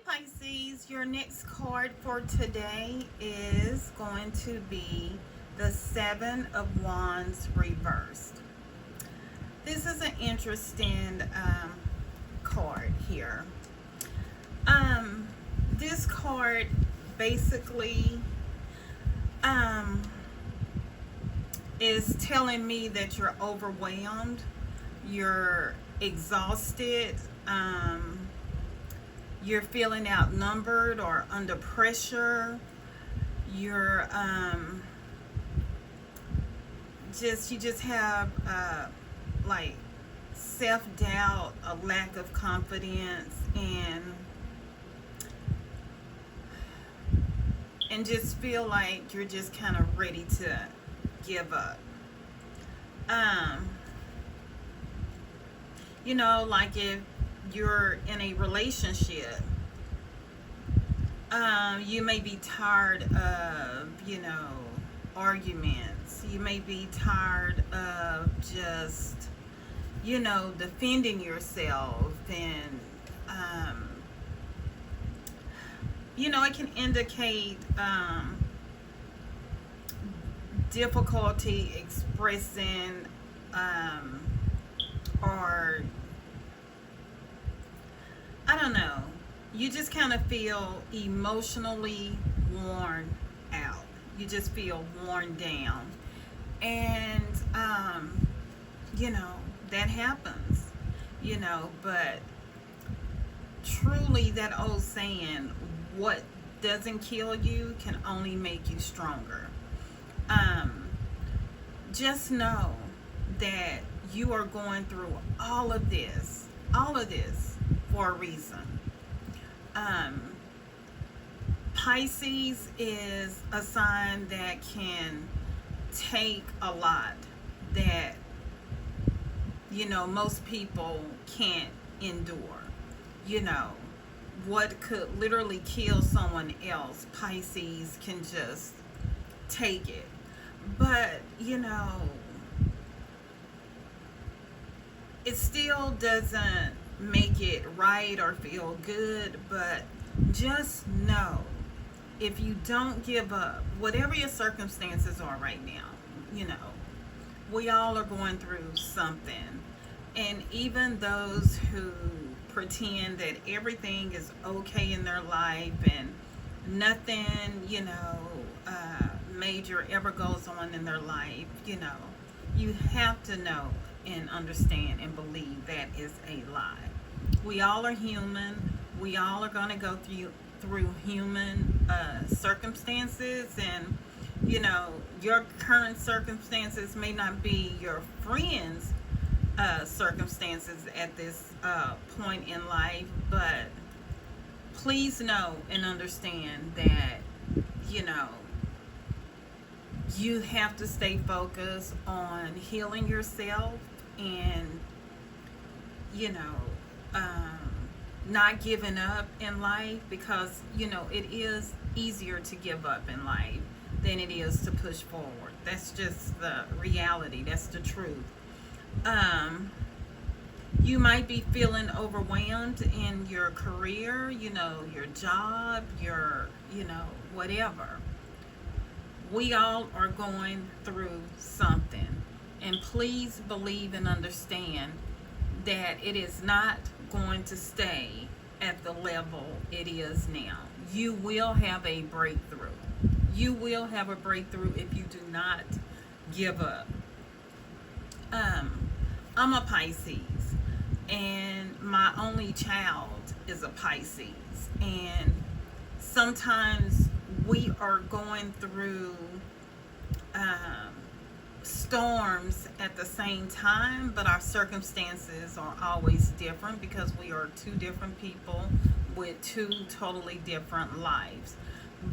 Pisces, your next card for today is going to be the Seven of Wands reversed. This is an interesting card here. This card basically is telling me that you're overwhelmed, you're exhausted, you're feeling outnumbered or under pressure. You're you just have like self-doubt, a lack of confidence, and just feel like you're just kind of ready to give up. Like if you're in a relationship, you may be tired of, arguments. You may be tired of just, defending yourself. And, it can indicate difficulty expressing or I don't know. You just kind of feel emotionally worn out. You just feel worn down. And, that happens, but truly that old saying, what doesn't kill you can only make you stronger. Just know that you are going through all of this for a reason. Pisces is a sign that can take a lot that, most people can't endure. What could literally kill someone else, Pisces can just take it. But, it still doesn't make it right or feel good, but just know, if you don't give up, whatever your circumstances are right now, we all are going through something. And even those who pretend that everything is okay in their life and nothing, major ever goes on in their life, you have to know and understand and believe that is a lie. We all are human. We all are going to go through human circumstances, and your current circumstances may not be your friends' circumstances at this point in life, but please know and understand that you have to stay focused on healing yourself and not giving up in life, because it is easier to give up in life than it is to push forward. That's just the reality. That's the truth. You might be feeling overwhelmed in your career, your job, your whatever. We all are going through something, and please believe and understand that it is not going to stay at the level it is now. You will have a breakthrough. You will have a breakthrough if you do not give up. I'm a Pisces, and my only child is a Pisces, and sometimes we are going through storms at the same time, but our circumstances are always different because we are two different people with two totally different lives.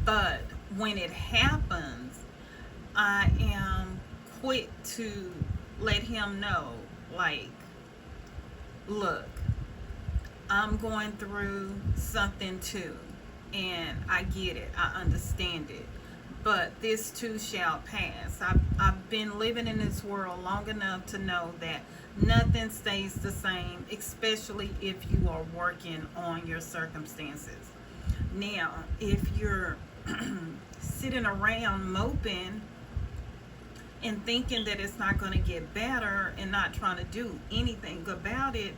But when it happens, I am quick to let him know, like, look, I'm going through something too, and I get it, I understand it, but this too shall pass. I've been living in this world long enough to know that nothing stays the same, especially if you are working on your circumstances. Now, if you're sitting around moping and thinking that it's not going to get better and not trying to do anything about it,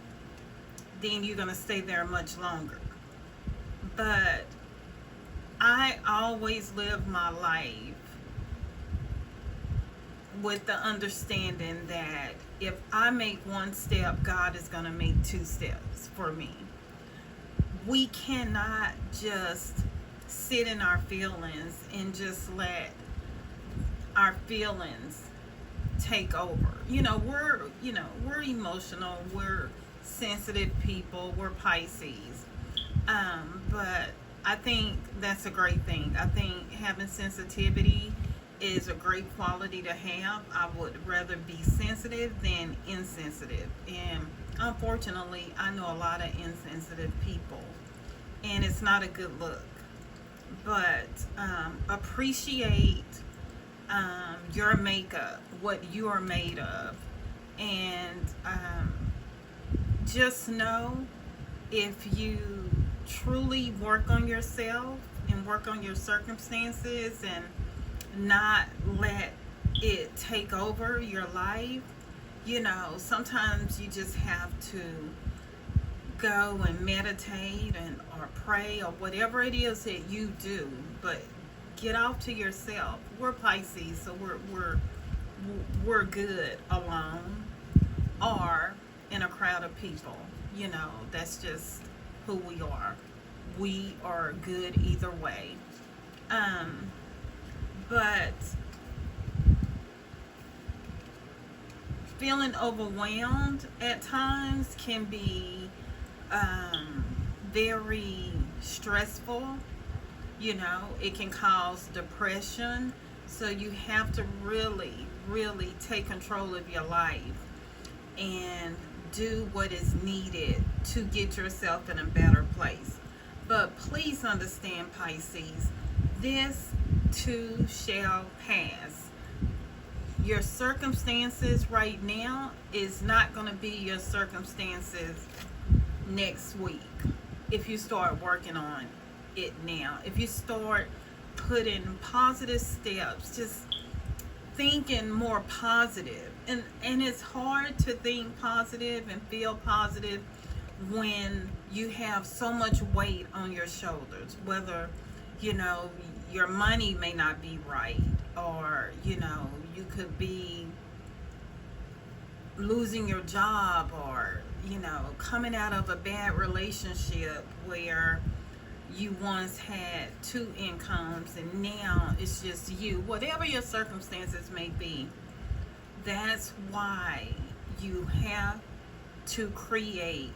then you're going to stay there much longer. But I always live my life with the understanding that if I make one step, God is going to make two steps for me. We cannot just sit in our feelings and just let our feelings take over. We're emotional, we're sensitive people, we're Pisces. But I think that's a great thing. I think having sensitivity is a great quality to have. I would rather be sensitive than insensitive. And unfortunately, I know a lot of insensitive people, and it's not a good look. But appreciate your makeup, what you are made of, and just know if you truly work on yourself and work on your circumstances and not let it take over your life, sometimes you just have to go and meditate or pray or whatever it is that you do, but get off to yourself. We're Pisces, so we're good alone or in a crowd of people. That's just who we are. We are good either way. But feeling overwhelmed at times can be very stressful. It can cause depression. So you have to really, really take control of your life and do what is needed to get yourself in a better place. But please understand, Pisces, this too shall pass. Your circumstances right now is not going to be your circumstances next week if you start working on it now. If you start putting positive steps, just thinking more positive. And it's hard to think positive and feel positive when you have so much weight on your shoulders, whether your money may not be right, or you could be losing your job, or coming out of a bad relationship where you once had two incomes and now it's just you. Whatever your circumstances may be, that's why you have to create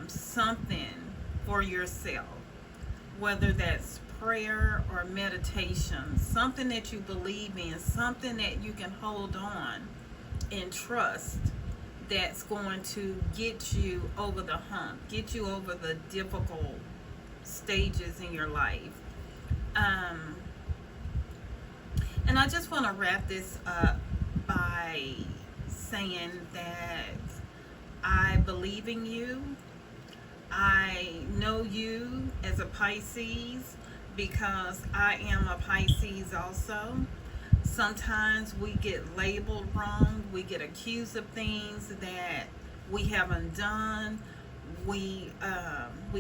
something for yourself, whether that's prayer or meditation, something that you believe in, something that you can hold on and trust, that's going to get you over the hump, get you over the difficult stages in your life. And I just want to wrap this up by saying that I believe in you. I know you as a Pisces because I am a Pisces also. Sometimes we get labeled wrong. We get accused of things that we haven't done. We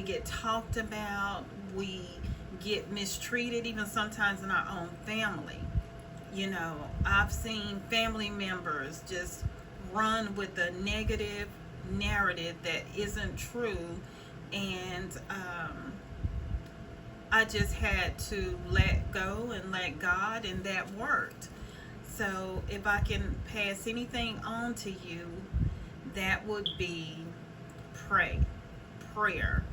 get talked about. We get mistreated, even sometimes in our own family. I've seen family members just run with a negative narrative that isn't true, and I just had to let go and let God, and that worked. So if I can pass anything on to you, that would be prayer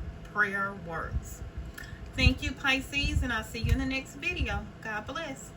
works. Thank you, Pisces, and I'll see you in the next video. God bless.